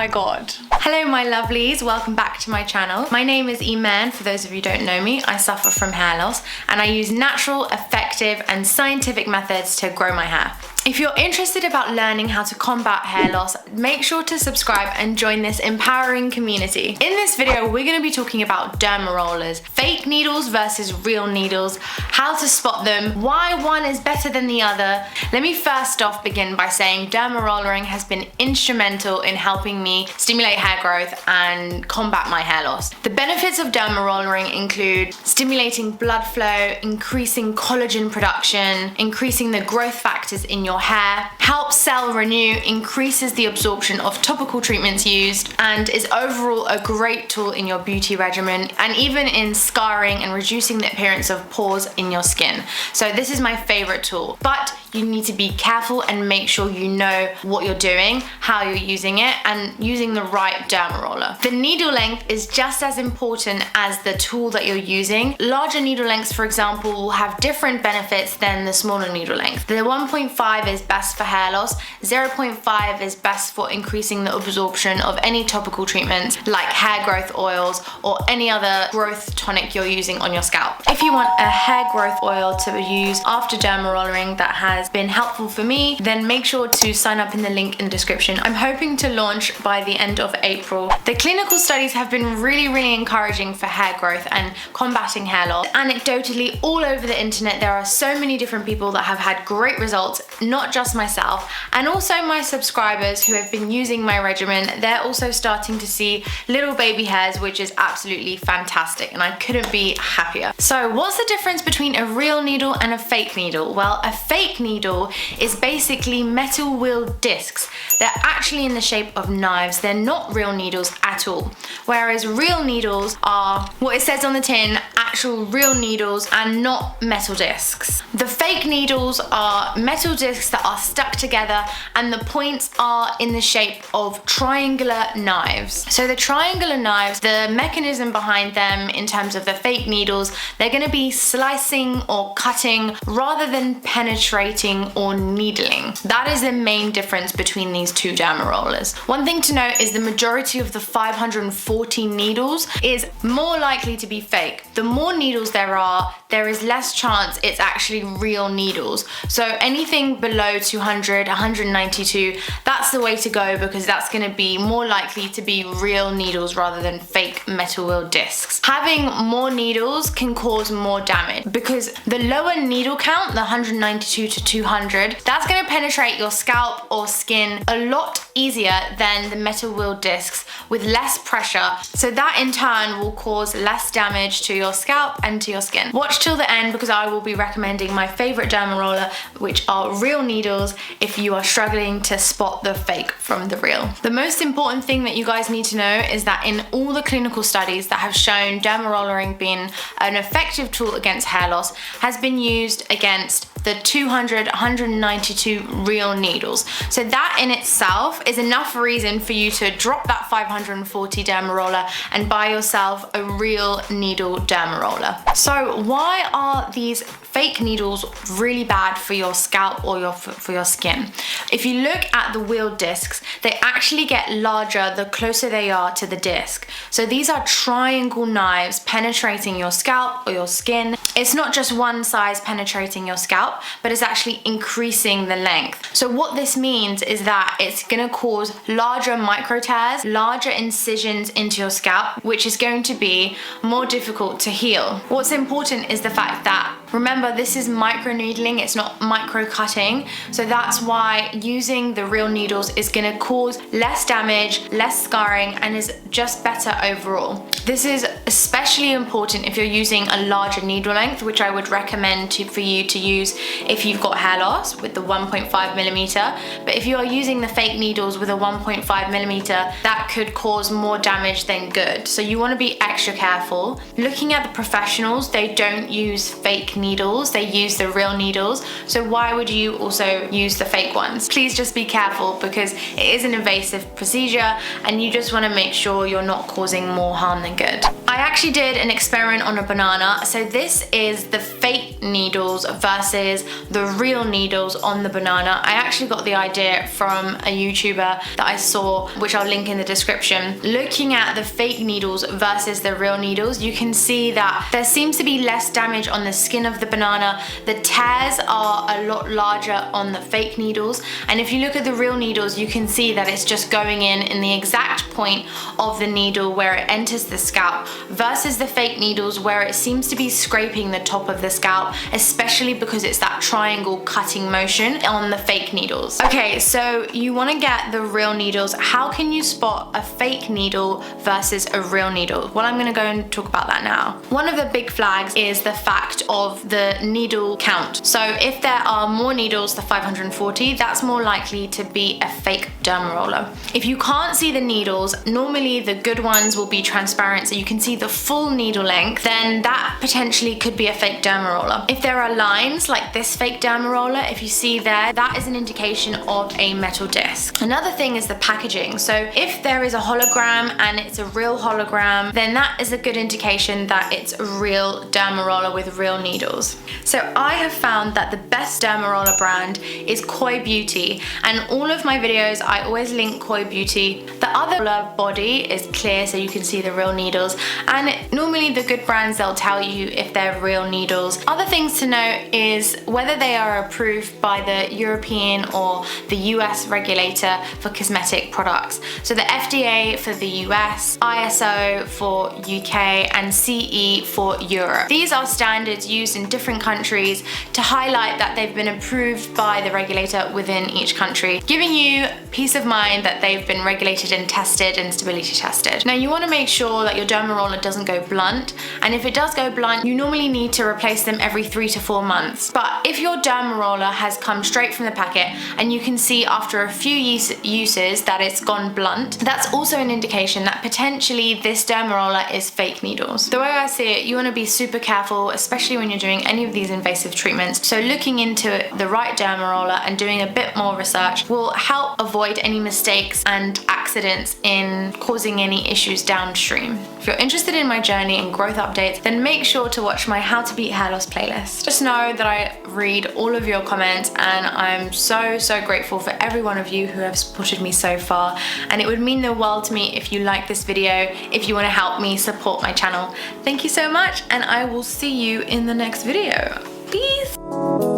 god. Hello my lovelies, welcome back to my channel. My name is Imane, for those of you who don't know me. I suffer from hair loss and I use natural, effective and scientific methods to grow my hair. If you're interested about learning how to combat hair loss, make sure to subscribe and join this empowering community. In this video, we're going to be talking about Dermarollers, fake needles versus real needles, how to spot them, why one is better than the other. Let me first off begin by saying Dermarollering has been instrumental in helping me stimulate hair growth and combat my hair loss. The benefits of Dermarollering include stimulating blood flow, increasing collagen production, increasing the growth factors in your hair, helps cell renew, increases the absorption of topical treatments used, and is overall a great tool in your beauty regimen and even in scarring and reducing the appearance of pores in your skin. So this is my favorite tool, but you need to be careful and make sure you know what you're doing, how you're using it, and using the right Dermaroller. The needle length is just as important as the tool that you're using. Larger needle lengths, for example, will have different benefits than the smaller needle length. The 1.5 is best for hair loss, 0.5 is best for increasing the absorption of any topical treatments like hair growth oils or any other growth tonic you're using on your scalp. If you want a hair growth oil to use after Dermarollering that has been helpful for me, then make sure to sign up in the link in the description. I'm hoping to launch by the end of April. The clinical studies have been really encouraging for hair growth and combating hair loss. Anecdotally, all over the internet, there are so many different people that have had great results, not just myself, and also my subscribers who have been using my regimen. They're also starting to see little baby hairs, which is absolutely fantastic, and I couldn't be happier. So what's the difference between a real needle and a fake needle? Well, a fake needle is basically metal wheeled discs. They're actually in the shape of knives. They're not real needles at all. Whereas real needles are what it says on the tin, actual real needles and not metal discs. The fake needles are metal discs that are stuck together and the points are in the shape of triangular knives. So the triangular knives, the mechanism behind them in terms of the fake needles, they're going to be slicing or cutting rather than penetrating or needling. That is the main difference between these two Dermarollers. One thing to note is the majority of the 540 needles is more likely to be fake. The more needles there is less chance it's actually real needles. So anything below 200, 192, that's the way to go because that's going to be more likely to be real needles rather than fake metal wheel discs. Having more needles can cause more damage because the lower needle count, the 192 to 200, that's going to penetrate your scalp or skin a lot easier than the metal wheel discs with less pressure. So that in turn will cause less damage to your scalp and to your skin. Watch till the end because I will be recommending my favorite Dermaroller, which are real needles, if you are struggling to spot the fake from the real. The most important thing that you guys need to know is that in all the clinical studies that have shown Dermarollering being an effective tool against hair loss has been used against the 200, 192 real needles. So that in itself is enough reason for you to drop that 540 Dermaroller and buy yourself a real needle Dermaroller. So why are these fake needles really bad for your scalp or for your skin? If you look at the wheel discs, they actually get larger the closer they are to the disc. So these are triangle knives penetrating your scalp or your skin. It's not just one size penetrating your scalp, but it's actually increasing the length. So what this means is that it's going to cause larger micro tears, larger incisions into your scalp, which is going to be more difficult to heal. What's important is the fact that, remember, this is micro needling, it's not micro cutting. So that's why using the real needles is going to cause less damage, less scarring, and is just better overall. This is especially important if you're using a larger needle length, which I would recommend for you to use if you've got hair loss with the 1.5 millimeter. But if you are using the fake needles with a 1.5 millimeter, that could cause more damage than good. So you want to be extra careful. Looking at the professionals, they don't use fake needles, they use the real needles. So why would you also use the fake ones? Please just be careful because it is an invasive procedure and you just want to make sure you're not causing more harm than good. I actually did an experiment on a banana. So this is the fake needles versus the real needles on the banana. I actually got the idea from a YouTuber that I saw, which I'll link in the description. Looking at the fake needles versus the real needles, you can see that there seems to be less damage on the skin of the banana. The tears are a lot larger on the fake needles, and if you look at the real needles, you can see that it's just going in the exact point of the needle where it enters the scalp, versus the fake needles where it seems to be scraping the top of the scalp, especially because it's that triangle cutting motion on the fake needles. Okay, so you want to get the real needles. How can you spot a fake needle versus a real needle? Well, I'm going to go and talk about that now. One of the big flags is the fact of the needle count. So if there are more needles than 540, that's more likely to be a fake Dermaroller. If you can't see the needles, normally the good ones will be transparent so you can see the full needle length, then that potentially could be a fake Dermaroller. If there are lines like this fake Dermaroller, if you see there, that is an indication of a metal disc. Another thing is the packaging. So if there is a hologram and it's a real hologram, then that is a good indication that it's a real Dermaroller with real needles. So I have found that the best Dermaroller brand is Koi Beauty, and all of my videos I always link Koi Beauty. The other body is clear so you can see the real needles, and normally the good brands, they'll tell you if they're real needles. Other things to note is whether they are approved by the European or the US regulator for cosmetic products. So the FDA for the US, ISO for UK, and CE for Europe. These are standards used in different countries to highlight that they've been approved by the regulator within each country, giving you peace of mind that they've been regulated and tested and stability tested. Now you want to make sure that your Dermaroller doesn't go blunt, and if it does go blunt, you normally need to replace them every 3 to 4 months. But if your Dermaroller has come straight from the packet and you can see after a few uses that it's gone blunt, that's also an indication that potentially this Dermaroller is fake needles. The way I see it, you want to be super careful, especially when you're doing any of these invasive treatments. So looking into the right Dermaroller and doing a bit more research will help avoid any mistakes and accidents in causing any issues downstream. If you're interested in my journey and growth updates, then make sure to watch my How to Beat Hair Loss playlist. Just know that I read all of your comments, and I'm so grateful for every one of you who have supported me so far, and it would mean the world to me if you like this video, if you want to help me support my channel. Thank you so much, and I will see you in the next video. Peace!